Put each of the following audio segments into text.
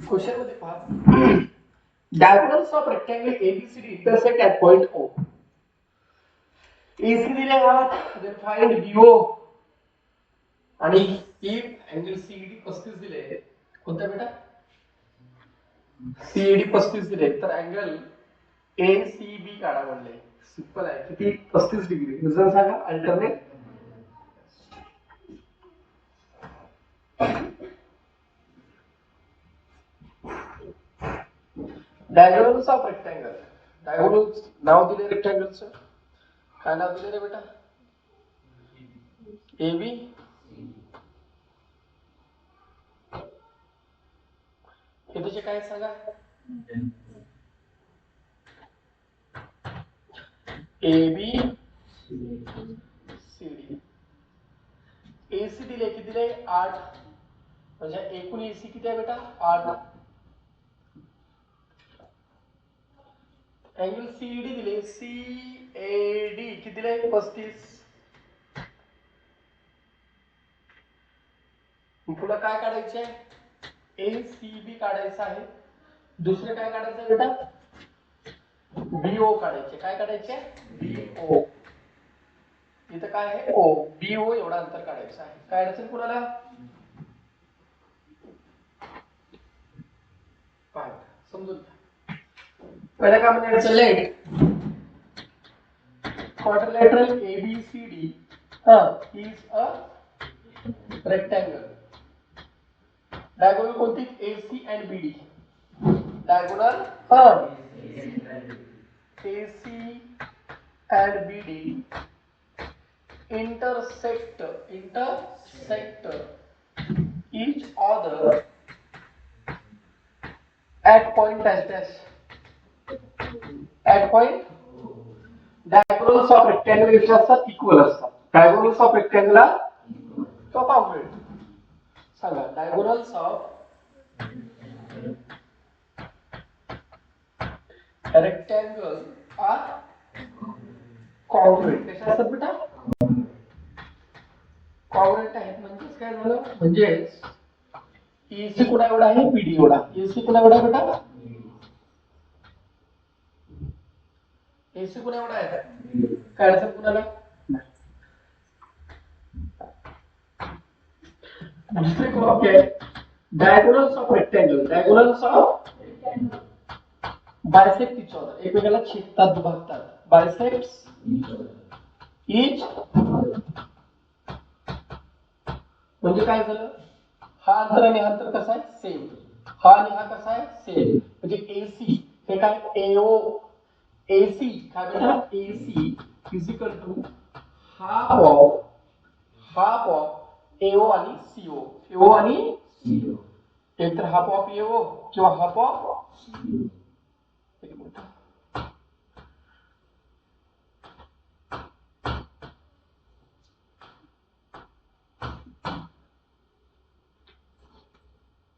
Question मध्ये पहा, diagonals of rectangle ABCD intersect at point O. AC दिले आहात, देन फाइंड बीओ आणि इफ अँगल सीईडी 35 दिले. कोणता बेटा? सीईडी 35 दिले, तर अँगल एसीबी काढा म्हणले. सिंपल आहे. किती? 35 डिग्री. रिझन सांगा. Alternate diagonals of rectangle. Diagonals नाव दिले रेक्टँगलचं. काय नाव दिले रे बेटा? एबी हे त्याचे काय सांगा? AB CD. एसी दिले किती दिले? 8. म्हणजे एकूण एसी किती आहे बेटा? 8. अँगल सीडी दिले, सीएडी किती दिले? 35. पुढे काय काढायचे? एसीबी काढायचं आहे. दुसरे काय काढायचं बेटा? बीओ काढायचे. काय काढायचे? बीओ. इथं काय आहे? ओ. बीओ एवढा अंतर काढायचं आहे. काय अडचण कुणाला? काय समजून घ्या. पहिला काय म्हणायचं? Let quadrilateral ABCD is a rectangle. Diagonal कोणती? AC and BD. Diagonal AC and BD intersect each other at point dash dash. At point diagonals of rectangle इथे असतात, इक्वल असतात. diagonals of rectangle तो कॉन्क्रीट सांगा. diagonals of rectangle are concrete. कशा असतात बेटा? Concrete आहेत. म्हणजे काय झालं? म्हणजे एसी कुणा एवढा आहे? बीडी एवढा. एसी कुणा एवढा बेटा? एसी कुणा एवढा आहे? काय अडचण कुणाला? दुसरे वाक्य आहे, diagonals of rectangle. Diagonals of bisect each other. एकमेकाला छेदतात, दुभागतात. बायसेक्ट्स इच म्हणजे काय झालं? हा अंतर आणि हा अंतर कसा आहे? सेम. हा आणि हा कसा आहे? सेम. म्हणजे एसी हे काय? एओ. एसी काय बेटा? AC is equal to half of AO आणि सीओ. एओ आणि सीओ. एक तर हाफ ऑफ एओ किंवा हाफ ऑफ सीओ.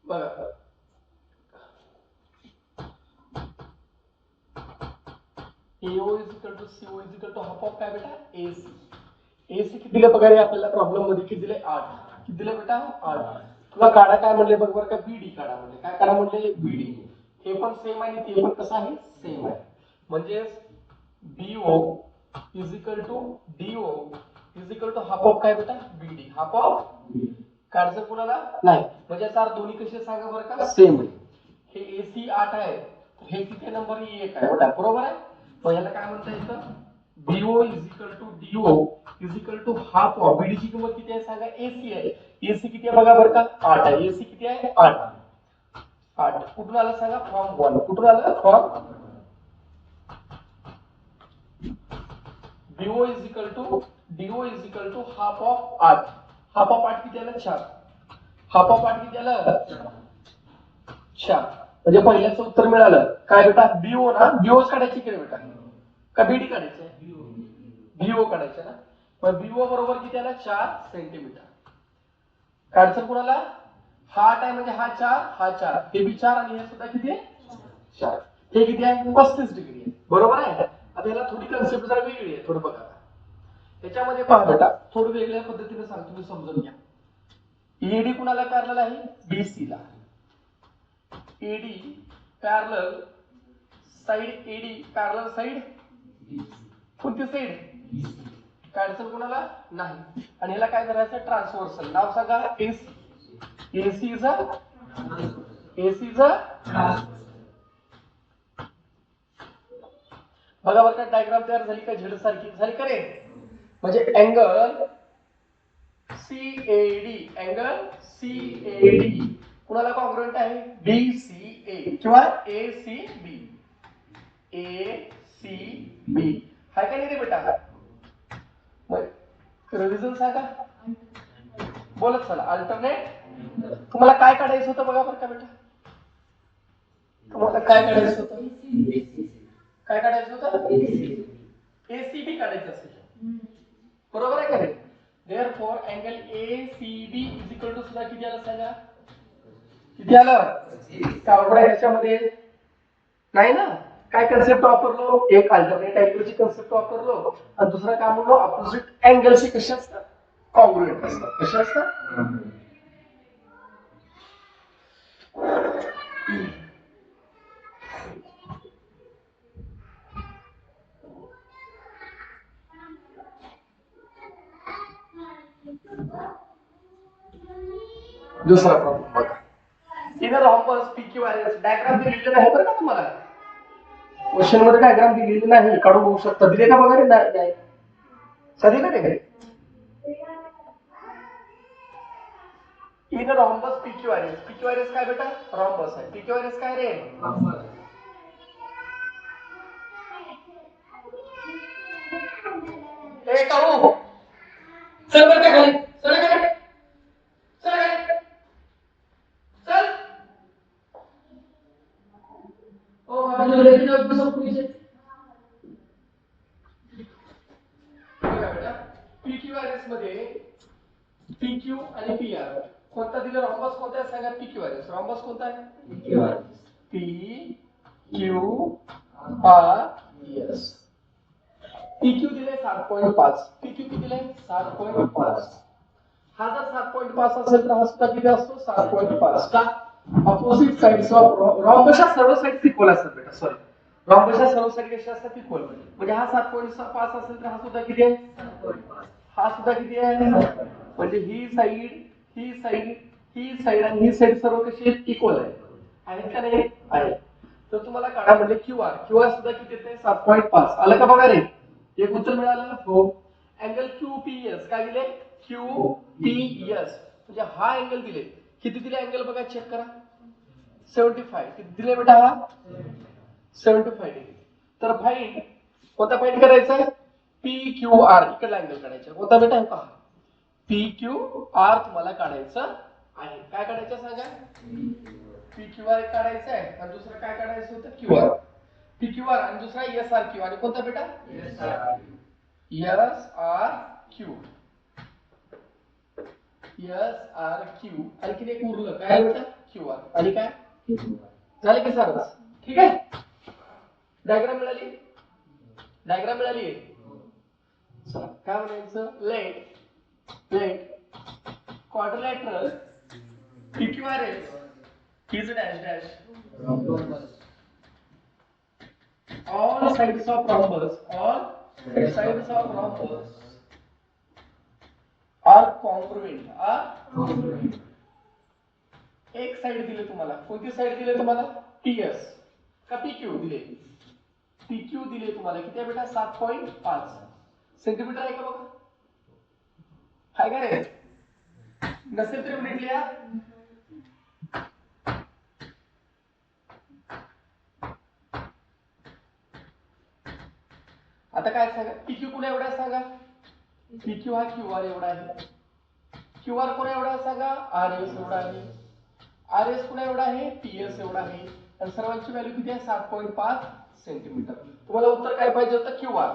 बघा AO is equal to CO is equal to half of काय बेटा? एसी. एसी किती दिले बघा रे आपल्याला प्रॉब्लेम मध्ये? किती दिले? 8. किती दिले बेटा? 8. तुला काढा काय म्हणले बघ बरं का? बीडी काढा म्हणले. काय काढा म्हणले? बीडी. हे पण सेम आहे आणि ते पण कसं आहे? सेम आहे. म्हणजे BO is equal to DO is equal to half of काय बेटा? बीडी. हाफ ऑफ काढायचं कुणाला? नाही. म्हणजे याचा अर्थ दोन्ही कसे सांगा बरं का? सेम आहे. हे एसी 8 आहे, हे किती नंबर? 1 आहे बेटा. बरोबर आहे. मग याला काय म्हणता येतं? BO is equal to DO is equal to half of BD ची किंमत किती आहे सांगा? एसी आहे. एसी किती आहे बघा बरं का? 8 आहे. एसी किती आहे? 8. 8 कुठून आलं सांगा? फ्रॉम 1. कुठून आलं? From BO is equal to DO is equal to half of 8. Half of 8 किती आलं? 4. हाफ ऑफ 8 किती आलं? 4. म्हणजे पहिल्याचं उत्तर मिळालं. काय बेटा? बीओ ना? बीओ काढायची की बेटा? का बीडी काढायची? बीओ काढायचं ना? मग बीओ बरोबर किती आला? 4 सेंटीमीटर. काढचं कुणाला? हा 8 आहे म्हणजे हा 4, हा 4. हे बी 4 आणि हे सुद्धा किती आहे? 4. हे किती आहे? 35 डिग्री आहे. बरोबर आहे. आता याला थोडी कन्सेप्ट जरा वेगळी आहे. थोडं बघा. याच्यामध्ये पहा बेटा, थोडं वेगळ्या पद्धतीने सांगतो, तुम्ही समजून घ्या. ईडी कुणाला काढलेला आहे? बीसी ला. AD parallel side AD parallel side कोणती साइड काय अडचण कोणाला नाही आणि याला काय करायचं ट्रान्सव्हर्सल नाव सांगा AC इज बघा बरं का डायग्राम तयार झाली का झेड सारखी झाली का रे म्हणजे अँगल CAD कुणाला कॉन्ग्रुएंट आहे BCA किंवा ACB हाय का नाही रे बेटा रिव्हिजन सांगा बोलत चला अल्टरनेट तुम्हाला काय काढायचं होतं बघा बरं का बेटा तुम्हाला काय काढायचं होतं काय काढायचं होतं ACB काढायचं असेल बरोबर आहे का रे therefore angle ACB is equal to सुद्धा किती आलं सांगा किती आलं कावडा ह्याच्यामध्ये नाही ना काय कन्सेप्ट वापरलो एक अल्टरनेट अँगलची कन्सेप्ट वापरलो आणि दुसरा काय म्हणलो अपोजिट अँगलची कशी असतात कॉन्ग्रुएंट असतात कशी असतात दुसरा प्रॉब्लेम बघा इधर रॉम्बस PQRS डायग्राम दिलेले नाही बरं का तुम्हाला क्वेश्चन मध्ये डायग्राम दिलेली नाही काढून बघू शकता दिले का बघा रे नाही सदी ना रे इधर रॉम्बस PQRS काय बेटा रॉम्बस आहे PQRS काय रे ए काढू चल बरं का खाली चल खाली PQRS मध्ये PQ आणि PR कोणता दिला रॉम्बस कोणता आहे सांगा PQRS रॉम्बस कोणता आहे PQRS PQ दिले 7.5 PQ किती दिले 7.5 हा जर 7.5 असेल तर हा सुद्धा किती असतो 7.5 का अपोजिट साइड्स ऑफ रॉम्बसच्या सर्व साइड्स इक्वल असतात बेटा सॉरी रॉम्बसच्या सर्व साइड कशा असतात इक्वल म्हणजे हा 7.5 असेल तर हा सुद्धा किती आहे हा सुद्धा किती आहे म्हणजे ही साइड आणि ही साइड सर्व कशी आहेत इक्वल आहेत का नाही आहे तर तुम्हाला काढा म्हणजे क्यूआर सुद्धा किती येते 7.5 आलं का बघा रे एक उत्तर मिळालं हो अँगल QPS काय दिले QPS म्हणजे हा अँगल दिले किती दिले अँगल बघा चेक करा 75 किती दिले बेटा हा 75 डिग्री तर फाइंड कोणता फाइंड करायचा PQR इकडला अँगल काढायचा कोणता बेटा पहा PQR तुम्हाला काढायचं आहे काय काढायचं सांगा PQR काढायचं आहे आणि दुसरं काय काढायचं होतं QR PQR आणि दुसरा SRQ आणि कोणता बेटा SRQ आणखीन एक उरलं काय बेटा QR आणि काय झाले की सर ठीक आहे डायग्राम मिळाली चला काय म्हणायचं late quadrilateral PQRS is dash all sides of rhombus are congruent एक साइड दिले तुम्हाला कोणती साइड दिले तुम्हाला PS का PQ दिले PQ दिले तुम्हाला किती आहे बेटा 7.5 सेंटीमीटर आहे का बघा हाय का रे नसेल तर युनिट लिहा आता काय सांगा PQ कुणा एवढा सांगा PQ हा QR एवढा आहे QR कुणा एवढा सांगा RS एवढा आहे RS कुणा एवढा आहे PS एवढा आहे आणि सर्वांची व्हॅल्यू किती आहे 7.5 सेंटीमीटर तुम्हाला उत्तर काय पाहिजे होतं QR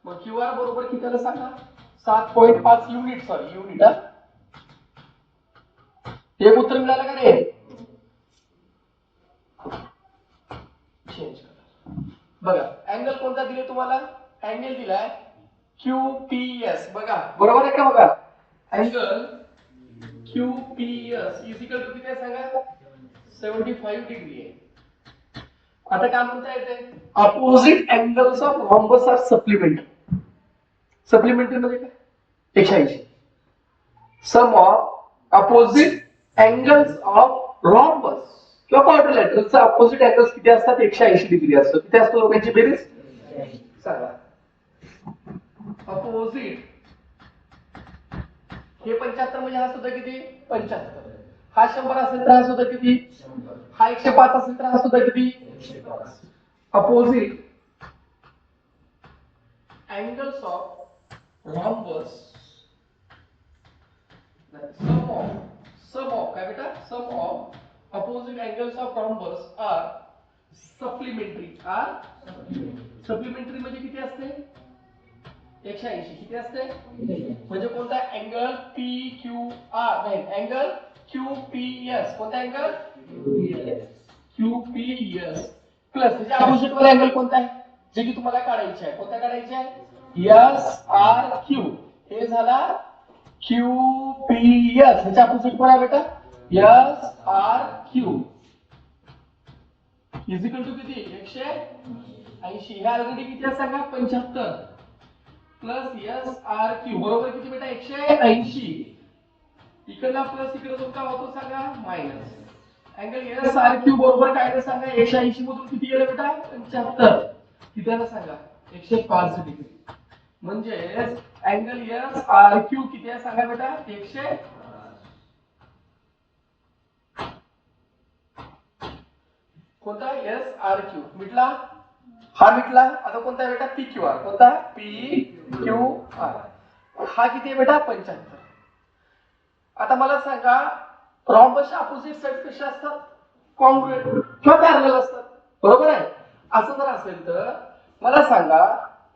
मग QR बरोबर किती आलं सांगा 7.5 युनिट हा एक उत्तर मिळालं का रे चेंज करा बघा अँगल कोणता दिले तुम्हाला अँगल दिलाय QPS बघा बरोबर आहे का बघा angle QPS is equal to किती आहे सांगा 75 डिग्री आहे. आता काय म्हणता येते, opposite angles of rhombus are supplementary. Supplementary म्हणजे काय, 180. Sum of opposite angles of rhombus किंवा क्वाड्रिलॅटरलचा अपोजिट अँगल्स किती असतात, 180 डिग्री असतात. किती असतो दोघांची बेरीज, सांगा. अपोजिट हे 75 म्हणजे हा सुद्धा किती, 75. हा 100 असेल तर हा सुद्धा किती, हा 105 असेल तर हा सुद्धा किती, 105. Opposite angles of rhombus, sum of काय बेटा, sum of opposite angles of rhombus are supplementary. supplementary म्हणजे किती असते, 180. किती असते, म्हणजे कोणता अँगल पी क्यू आर, नाही अँगल क्यू पी एस. कोणता angle, Q P S plus त्याच्या अपोजिट वाला अँगल कोणता आहे, जे की तुम्हाला काढायचे आहे. कोणता काढायचे आहे, एस आर क्यू. हे झाला क्यू पी एस. त्याच्या अपोजिट कोण आहे बेटा, S R Q is equal to किती, 180. हे ऑलरेडी किती आहे सांगा, 75 प्लस एस आर क्यू बरोबर किती बेटा, 180. इकडला प्लस इकडे जो काय होतो सांगा, minus. Angle S R Q बरोबर काय आहे सांगा, 180 मधून किती गेलं बेटा, 75. किती आहे सांगा, 105 डिग्री. म्हणजे अँगल एस आर क्यू किती आहे सांगा बेटा, 100. कोणता, एस आर क्यू मिटला, हा मिटला. आता कोणता आहे बेटा, पी क्यू आर. कोणता, पी क्यू आर. हा किती आहे बेटा, 75. आता मला सांगा, रॉम्बसच्या अपोजिट साइड कशा असतात, कॉन्ग्रुएंट किंवा पॅरलल असतात, बरोबर आहे. असं जर असेल तर मला सांगा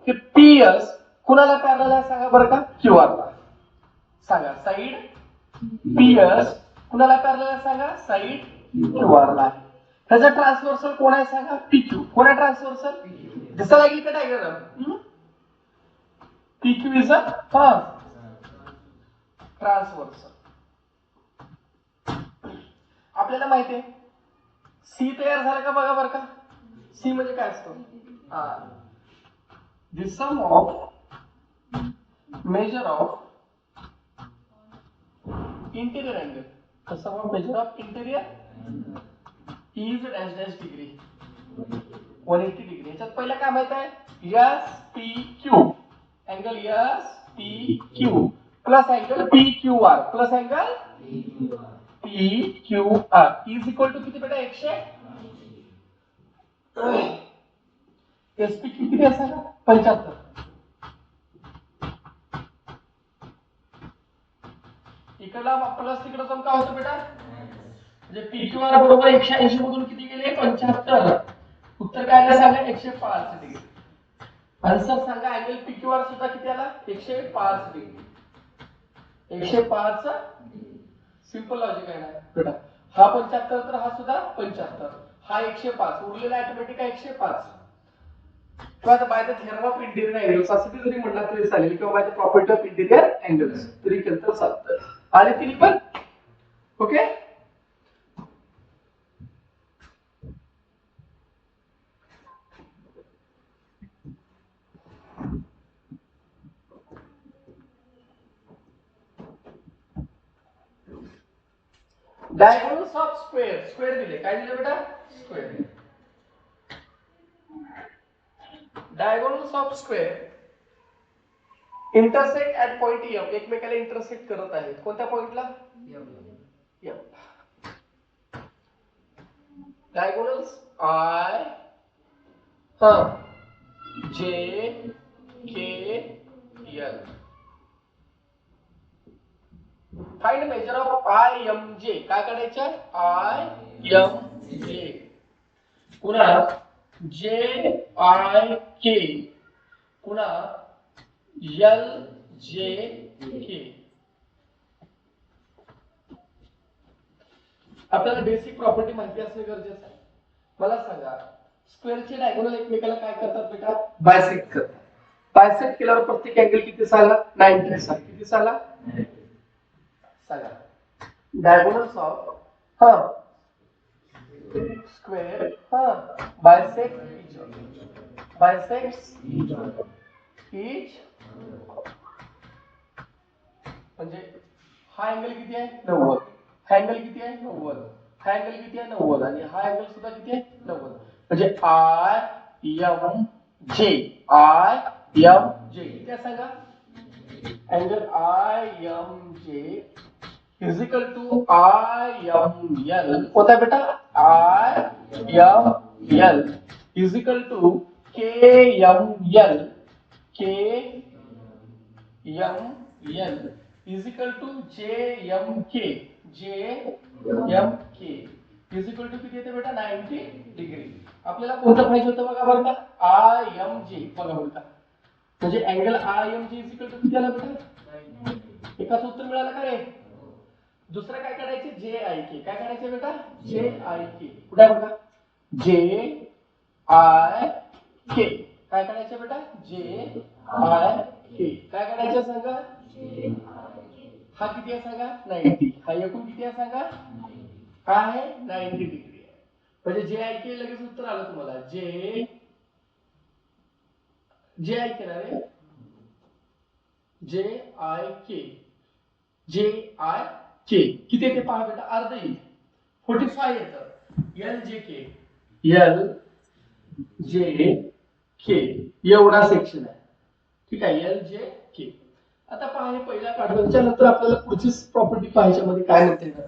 की पी एस कुणाला पॅरलल आहे सांगा बरं का, क्यू आर ला. सांगा साइड पी एस कुणाला पॅरलल आहे सांगा, साइड क्यू आर ला. त्याचा ट्रान्सव्हर्सल कोण आहे सांगा, पी क्यू. कोण आहे ट्रान्सव्हर्सल, दिसा लागेल का diagram, P Q is a transversal. आपल्याला माहिती आहे सी तयार झाला का बघा बरं का. सी म्हणजे काय असतो, the sum of measure of interior angle. The sum of measure of interior is dash dash degree, 180 degree. याच्यात पहिला काय माहित आहे, S P Q. Angle S P Q plus angle P Q R plus angle P Q R is equal to किती बेटा, 100. S P Q किती असेल, 75. इकडला plus तिकडे जाऊन काय होतं बेटा, म्हणजे पी क्यू आर बरोबर 180 मधून किती गेले, 75. उत्तर काय आलं सांगा, 105 डिग्री. आन्सर सांगा, अँगल पी क्यू आर सुद्धा किती आला, 105 डिग्री. 105. सिंपल लॉजिक आहे ना बेटा. हा 75 तर हा सुद्धा 75. हा 105 उरलेला ऑटोमॅटिक 105. किंवा by the theorem of interior angles असं जरी म्हणला तरी चालेल, किंवा by the property of interior angles तरी केलं तर चालतं. आले तिन्ही पण, okay. Diagonals of square. Square दिले, काय दिले बेटा, square. Diagonals of square intersect at point M. एकमेकाला इंटरसेक्ट करत आहेत. कोणत्या पॉइंटला, M. Diagonals I J K L. Find measure of I M J. काय काढायचं, आय एम जे पुन्हा जे आय के पुन्हा एल जे के. आपल्याला बेसिक प्रॉपर्टी माहिती असणे गरजेचं आहे. मला सांगा, स्क्वेअरचे डायगोनल एकमेकाला काय करतात बेटा, बायसेक्ट करतात. बायसेक्ट केल्यावर प्रत्येक अँगल किती साला, 90 साला. किती साला सांगा. Diagonals of square bisect each म्हणजे हा अँगल किती आहे 90, हा अँगल किती आहे 90, हा अँगल किती आहे 90 आणि हा अँगल सुद्धा किती आहे 90. म्हणजे IMJ किती आहे सांगा. Angle IMJ is equal to IML. कोणता बेटा IML is equal to KML is equal to JMK is equal to किती येते बेटा 90 डिग्री. आपल्याला कोणतं पाहिजे होतं बघा बरं का IMJ बघा बरं का. म्हणजे angle IMJ is equal to किती आला बेटा. एकाच उत्तर मिळालं का रे. दुसरं काय करायचे JIK. काय करायचे बेटा JIK. कुठे आहे बघा JIK. काय करायचे बेटा JIK. काय करायचं सांगा. हा किती आहे सांगा 90. हा एकूण किती आहे सांगा काय आहे 90 डिग्री आहे. म्हणजे JIK लगेच उत्तर आलं तुम्हाला JIK ना रे JIK किती येते पहा बेटा अर्ध येईल 45 येतं. LJK एवढा सेक्शन आहे. ठीक आहे LJK. आता पहा हे पहिल्या काढल्याच्या नंतर आपल्याला पुढची प्रॉपर्टी पाहायच्या मध्ये काय म्हणते ना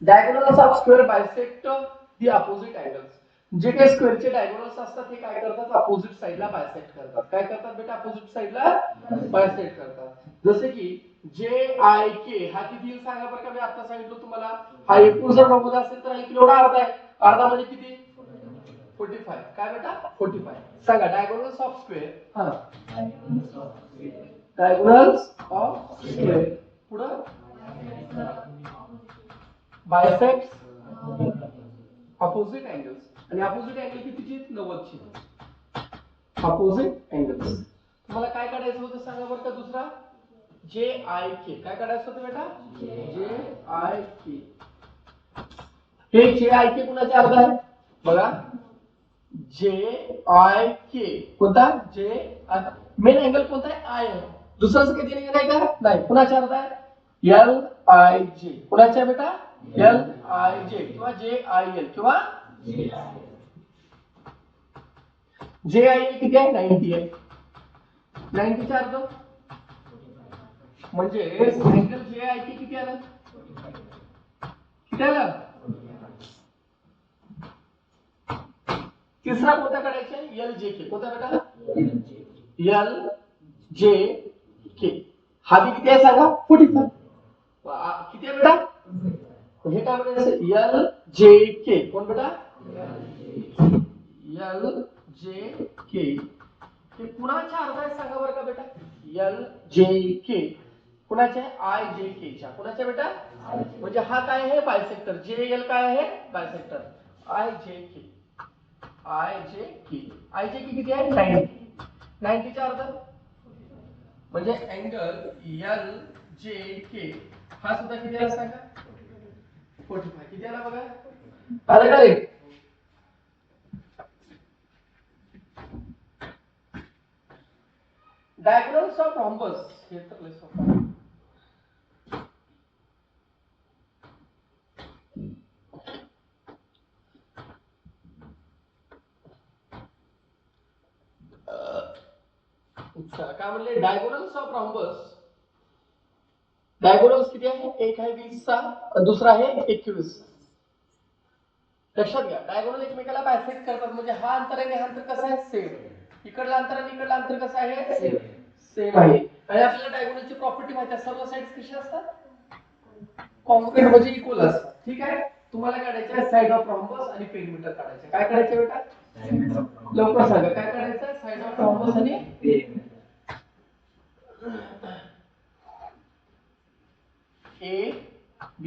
diagonals of square bisect the opposite angles. जे काही स्क्वेअरचे डायगोनल्स असतात ते काय करतात अपोजिट साइडला बायसेक्ट करतात. काय करतात बेटा अपोजिट साइडला बायसेक्ट करतात. जसे की JIK हा किती येईल सांगा बरं का. मी आता सांगितलं तुम्हाला हा एकूण जर 90 असेल तर इकडे एवढा अर्धा आहे. अर्धा म्हणजे किती 45. काय बेटा 45. सांगा diagonals of square diagonals of square पुढं बायसेक्ट्स अपोजिट अँगल्स. आणि अपोजिट अँगल कितीची 90 ची. अपोजिट अँगल्स तुम्हाला काय काढायचं होतं सांगा बरं का. दुसरा JIK. काय काढायचं होतं बेटा JIK. हे JIK कुणाचे अर्धा आहे बघा JIK. कोणता मेन अँगल कोणता आहे I आहे. दुसराच काही देणे नाही का नाही. कुणाच्या अर्धा आहे LIJ. कुणाच्या बेटा LIJ किंवा JIL किंवा JIL किती आहे 90 आहे. 90 चा अर्ध म्हणजे अँगल JIK किती आलं किती आलं. तिसरा कोणता काढायचा LJK. कोणता बेटा LJK. हा बी किती आहे सांगा 45. किती आहे बेटा हे काय म्हणायचं LJK. कोण बेटा LJK. हे कुणाच्या अर्धा आहे सांगा बरं का बेटा LJK. कुणाच्या IJK च्या. कुणाच्या बेटा म्हणजे हा काय आहे बायसेक्टर. JL काय आहे बायसेक्टर. IJK किती आहे 90. 90 चा अर्ध म्हणजे अँगल LJK हा सुद्धा किती आला सांगा 45. किती आला बघा आलं का रे. डायगोनल्स ऑफ रॉम्बस हे तर लय सोपं आहे. काय म्हणले डायगोनल्स ऑफ रॉम्बस. डायगोनल्स किती आहे एक आहे 20 चा दुसरा आहे 21. लक्षात घ्या डायगोनल एकमेकाला बायसेक्ट करतात. म्हणजे हा अंतर आणि हा अंतर कसं आहे सेम. इकडला अंतर आणि इकडला अंतर कसं आहे सेम आहे. आणि आपल्याला डायगोनलची प्रॉपर्टी माहिती आहे. सर्व साइड्स कशी असतात कॉन्ग्रुएंट म्हणजे इक्वल असतात. ठीक आहे. तुम्हाला काढायचं आहे साइड ऑफ रॉम्बस आणि पेरिमीटर काढायचं. काय करायचं बेटा लवकर सांगा काय काढायचं साइड ऑफ रॉम्बस आणि A B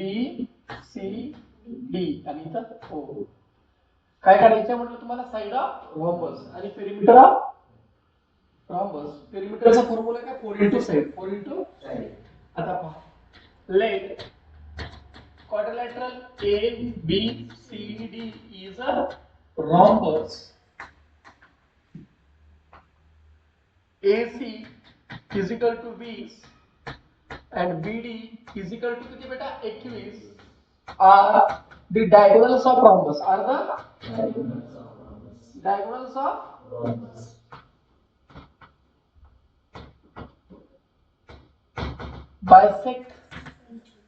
C D आणि इथं O. काय काढायचं म्हटलं तुम्हाला साइड ऑफ रॉम्बस आणि पेरिमीटर ऑफ रॉम्बस. पेरिमीटरचा फॉर्म्युला काय 4 * साइड 4 * साइड. आता पहा late quadrilateral ABCD is a rhombus. AC is equal to 20 and BD is equal to किती बेटा 21 are the diagonals of rhombus. Are the diagonals of rhombus. Bisect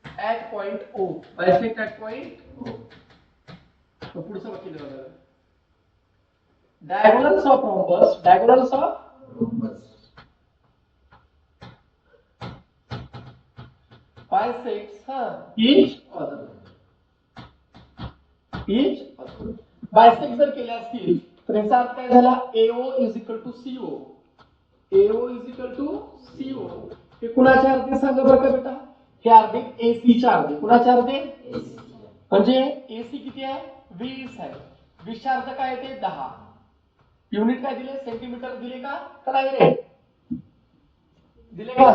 at point O. Bisect at point O. तो पुढचं वाक्य लिहावं लागेल. Diagonals of rhombus. Diagonals of rhombus. Bisects each other. Each other. Bisect जर केले असतील तर याचा अर्थ काय झाला AO is equal to CO. AO is equal to CO. हे कुणाच्या अर्धे सांगा बरं का बेटा हे अर्धे AC च्या अर्धे कुणाच्या अर्धे म्हणजे AC किती आहे 20 आहे 20 चा अर्ध काय येते 10 युनिट काय दिले सेंटीमीटर दिले का तर नाही रे दिले का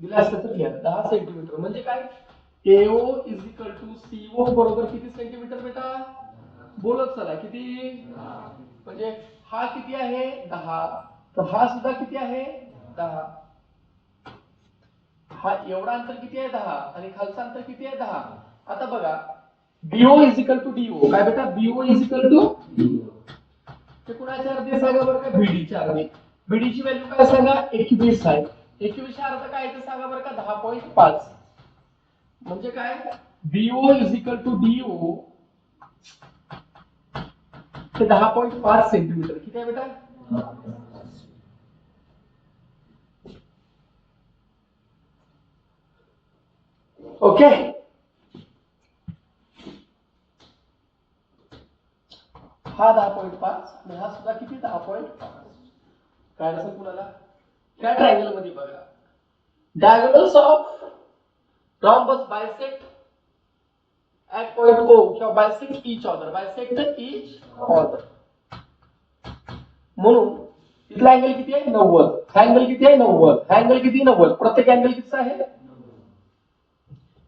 दिले असतं तर लिहा 10 सेंटीमीटर म्हणजे काय AO is equal to CO बरोबर किती सेंटीमीटर बेटा बोलत चला किती म्हणजे हा किती आहे 10 तर हा सुद्धा किती आहे 10 हा एवढा अंतर किती आहे 10 आणि खालचं अंतर किती आहे 10 आता बघा BO is equal to DO काय बेटा BO is equal to DO ते कुणाच्या अर्धे सांगा बरं का BD च्या अर्धे BD ची व्हॅल्यू काय सांगा 21 आहे 21 चा अर्थ काय ते सांगा बरं का 10.5 म्हणजे काय BO is equal to DO ते 10.5 सेंटीमीटर किती आहे बेटा ओके हा 10.5 आणि हा सुद्धा किती 10.5 काय असेल कुणाला त्या ट्रायंगल मध्ये बघा diagonals of rhombus bisect at point O किंवा bisect each other म्हणून इथला अँगल किती आहे 90 हा अँगल किती आहे 90 हा अँगल किती 90 प्रत्येक अँगल कितीचा आहे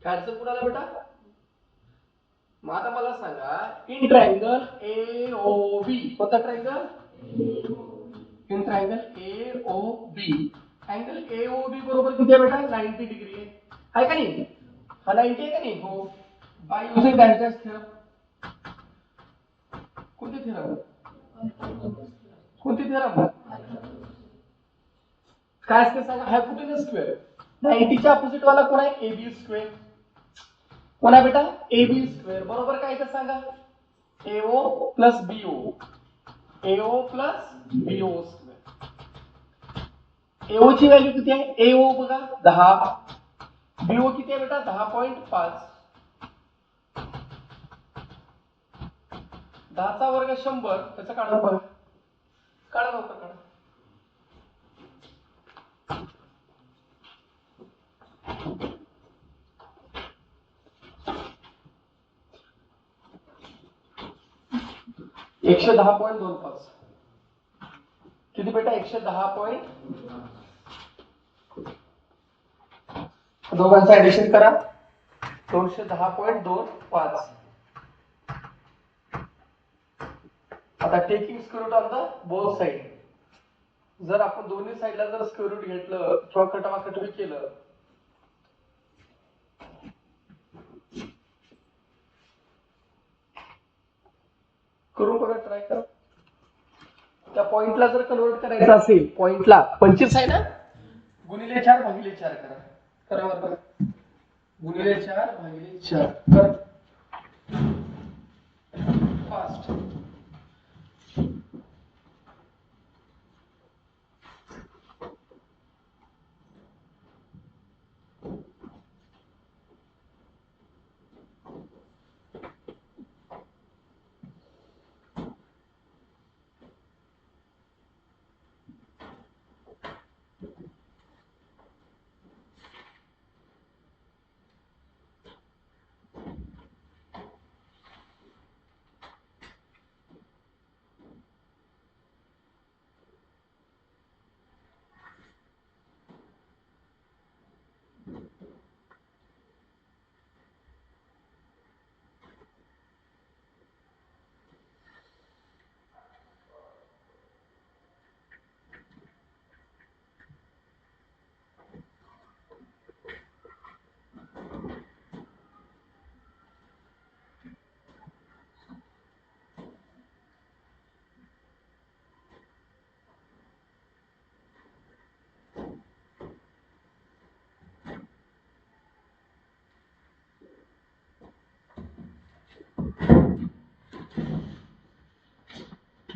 काय असेल कुणाला बेटा मग आता मला सांगा इन ट्रायंगल AOB कोणता triangle in triangle AOB angle AOB बरोबर किती आहे बेटा 90 डिग्री आहे का नाही हा 90 आहे का नाही हो बाय युजिंग डायरेक्ट थेरम कोणती थेरम काय असते सांगा हायपोटेनस स्क्वेअर 90 च्या ऑपोजिट वाला कोण आहे AB स्क्वेअर कोण आहे बेटा AB स्क्वेअर बरोबर काय ते सांगा AO plus BO square AO ची व्हॅल्यू किती आहे AO बघा 10 BO किती आहे बेटा 10.5 10 चा वर्ग 100 त्याचा काढून बघा काढा लवकर काढा एकशे 10.25 किती बेटा 110. दोघांचं ऍडिशन करा 210.25 आता taking square root on the both side जर आपण दोन्ही साइडला जर स्क्वेअर रूट घेतलं किंवा कटावाकटवी केलं करून बघा ट्राय करा त्या पॉइंटला जर कन्वर्ट करायचं असेल पॉइंटला 25 आहे ना गुणिले 4 भागिले 4 करा करा बरोबर गुणिले 4 भागिले 4 कर फास्ट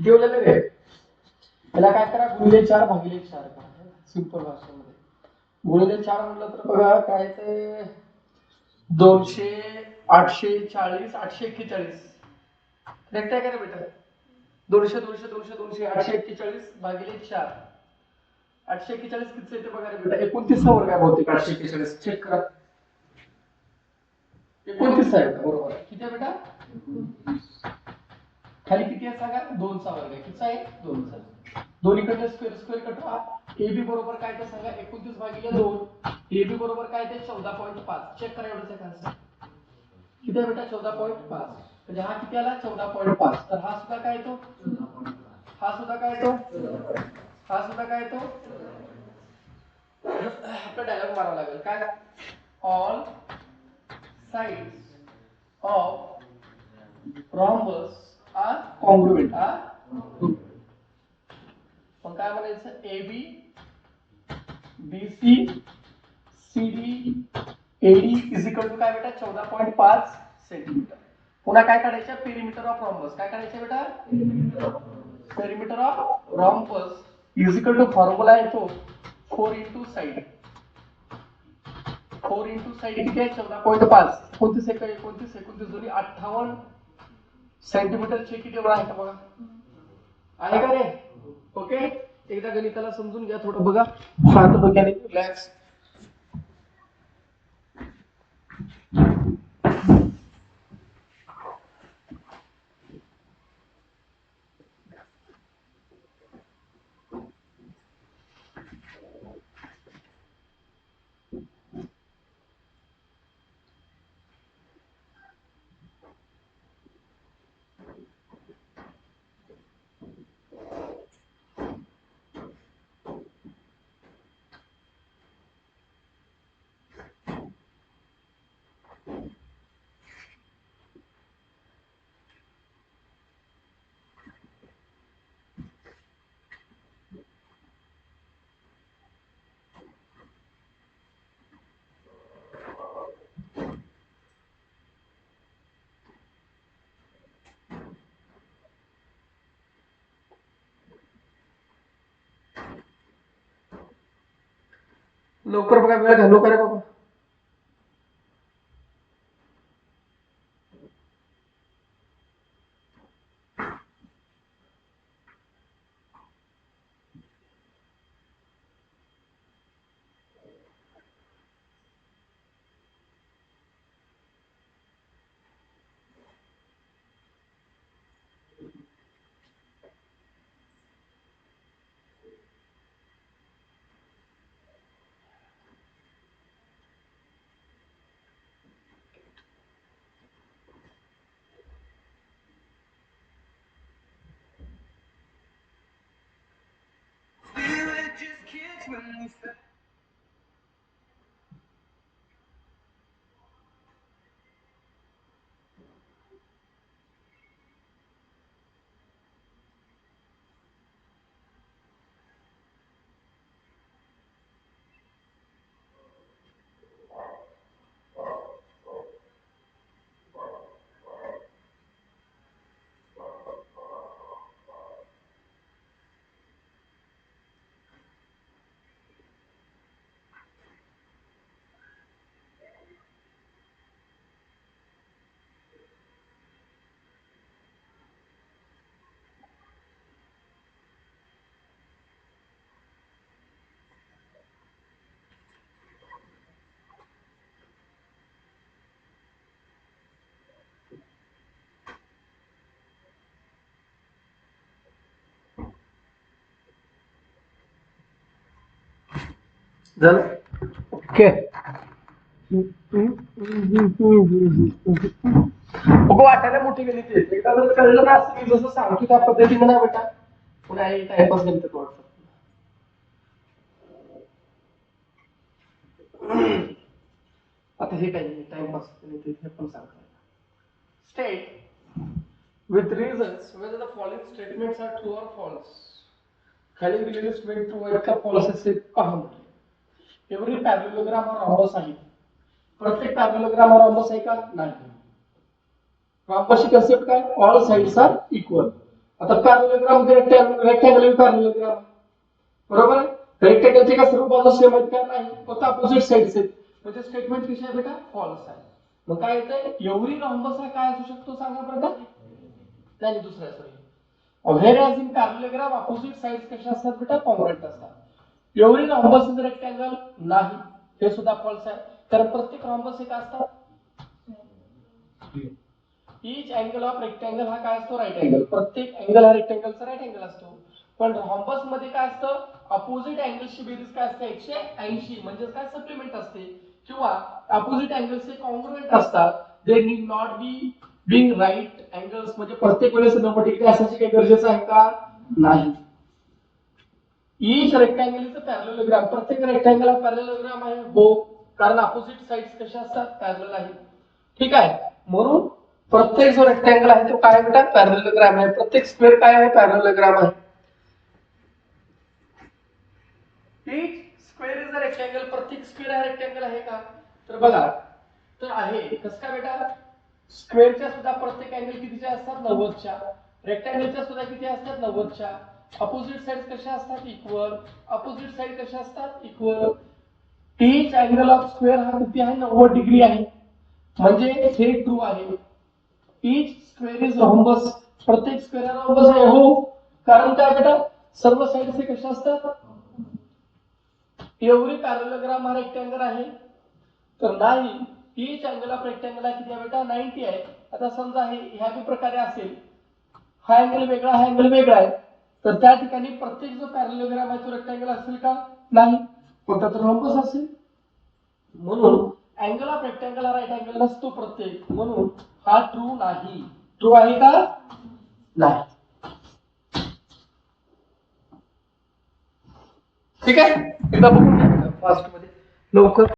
ठेवलेलं रे. त्याला काय करा, गुणिले 4 भागिले 4 करा. सिंपल भाषेमध्ये गुणिले 4 म्हटलं तर बघा काय ते 200 840 841. करेक्ट आहे का रे बेटा? 200 200 200 200 841 भागिले 4. 841 किती येते बघा रे बेटा? 29 वर्ग आहे बहुतेक. 841 चेक करा. 29 आहे बरोबर. किती आहे बेटा? खाली किती आहे सांगा? 2 चा वर्ग आहे. किती आहे? 2 चा. दोन्हीकडे स्क्वेअर स्क्वेअर कटवा. AB बरोबर काय ते सांगा? 29 भागिले 2. AB बरोबर काय ते? 14.5. चेक करा एवढंच आहे का? किती आहे बेटा? 14.5. म्हणजे हा किती आला? 14.5. तर हा सुद्धा काय येतो? हा सुद्धा काय येतो? हा सुद्धा काय येतो? आपला डायलॉग मारावा लागेल. काय? All sides of rhombus are congruent. मग काय म्हणायचं? AB BC CD AD is equal to काय बेटा? 14.5 सेंटीमीटर. पुन्हा काय काढायचं? Perimeter of rhombus. काय काढायचं बेटा? Perimeter of rhombus is equal to formula आहे तो 4 इंटू साइड. 4 इंटू साइड किती आहे? 14.5. 29 दोन्ही 58 सेंटीमीटर चे किती वेळा आहे का बघा? आहे का रे? ओके. एकदा गणिताला समजून घ्या थोडं बघा. शांत डोक्याने रिलॅक्स. लवकर बघा, वेळ घालू का रे बाबा? झालं? ओके. वाटायला मोठी गणित आहे. एकदा जर कळलं ना असं मी जसं सांगतो त्या पद्धतीने ना बेटा, पुन्हा टाइमपास गणित वाटतं. आता हे काही टाइमपास गणित हे पण सांगतो. State with reasons whether the following statements are true or false. खाली दिलेले स्टेटमेंट ट्रू आहे का फॉल्स आहे ते पहा. एव्हरी पॅरलेलोग्राम और रॉम्बस आहे. प्रत्येक पॅरलेलोग्राम और रॉम्बस आहे का? नाही. रॉम्बसची कन्सेप्ट काय? All sides are equal. आता पॅरलोग्राम रेक्टँगल पॅरलोग्राम बरोबर आहे. रेक्टँगलचे का सर्व बाजू सेम आहेत का नाही, फक्त अपोजिट साइड्स आहेत, म्हणजे स्टेटमेंट कशी आहे बेटा फॉल्स आहे. मग काय येतंय एव्हरी रॉम्बस हा काय असू शकतो सांगा बरं. नाही दुसरा sorry whereas in parallelogram opposite sides कशा असतात बेटा कॉन्ग्रुएंट असतात. एव्हरी रॉम्बस इज रेक्टँगल नाही, हे सुद्धा फॉल्स आहे, कारण प्रत्येक रॉम्बस हे काय असतात ईच अँगल ऑफ रेक्टँगल हा काय असतो राईट अँगल, प्रत्येक अँगल हा रेक्टँगलचा राईट अँगल असतो. पण रॉम्बस मध्ये काय असतं अपोजिट अँगलची बेरीज काय असते 180 म्हणजे काय सप्लिमेंट असते, किंवा अपोजिट अँगल्सचे कॉन्ग्रुएंट असतात. They need not be being right angles, म्हणजे प्रत्येक वेळेस 90 डिग्री असायचे काही गरजेचं आहे का नाही. Each rectangle is a parallelogram, प्रत्येक रेक्टँगल हा पॅरलोग्राम आहे हो, कारण अपोजिट साइड्स कशा असतात पॅरलल आहेत. ठीक आहे, म्हणून प्रत्येक जो रेक्टँगल आहे तो काय बेटा पॅरलोग्राम आहे, प्रत्येक स्क्वेअर काय आहे पॅरलोग्राम आहे. Each square is a rectangle, प्रत्येक स्क्वेअर हा रेक्टँगल आहे का, तर बघा तर आहे. कसं काय बेटा स्क्वेअरच्या सुद्धा प्रत्येक अँगल कितीच्या असतात 90च्या, रेक्टँगलच्या सुद्धा किती असतात 90च्या. अपोजिट साइड कशा असतात इक्वल, अपोजिट साइड कशा असतात equal. Each angle of square हा किती आहे 90 डिग्री आहे, म्हणजे हे ट्रू आहे. ईच स्क्वेअर इज रॉम्बस, प्रत्येक स्क्वेअर हा रॉम्बस आहे हो, कारण काय बेटा सर्व साइड से कशा असतात. एव्हरी पॅरलोग्राम हा रेक्टँगल आहे तर नाही. ईच अँगल ऑफ रेक्टँगल आहे किती आहे बेटा 90 आहे. आता समजा हे ह्या बी प्रकारे असेल, हा अँगल वेगळा हा अँगल वेगळा आहे, तर त्या ठिकाणी प्रत्येक जो पॅरलोग्राम आहे तो रेक्टँगल असेल का नाही, कोणता तर रॉम्बस असेल. म्हणून अँगल ऑफ रेक्टँगल हा राईट अँगल नसतो प्रत्येक, म्हणून हा ट्रू नाही. ट्रू आहे का नाही. ठीक आहे, एकदा बघून घ्या फास्ट मध्ये लवकर.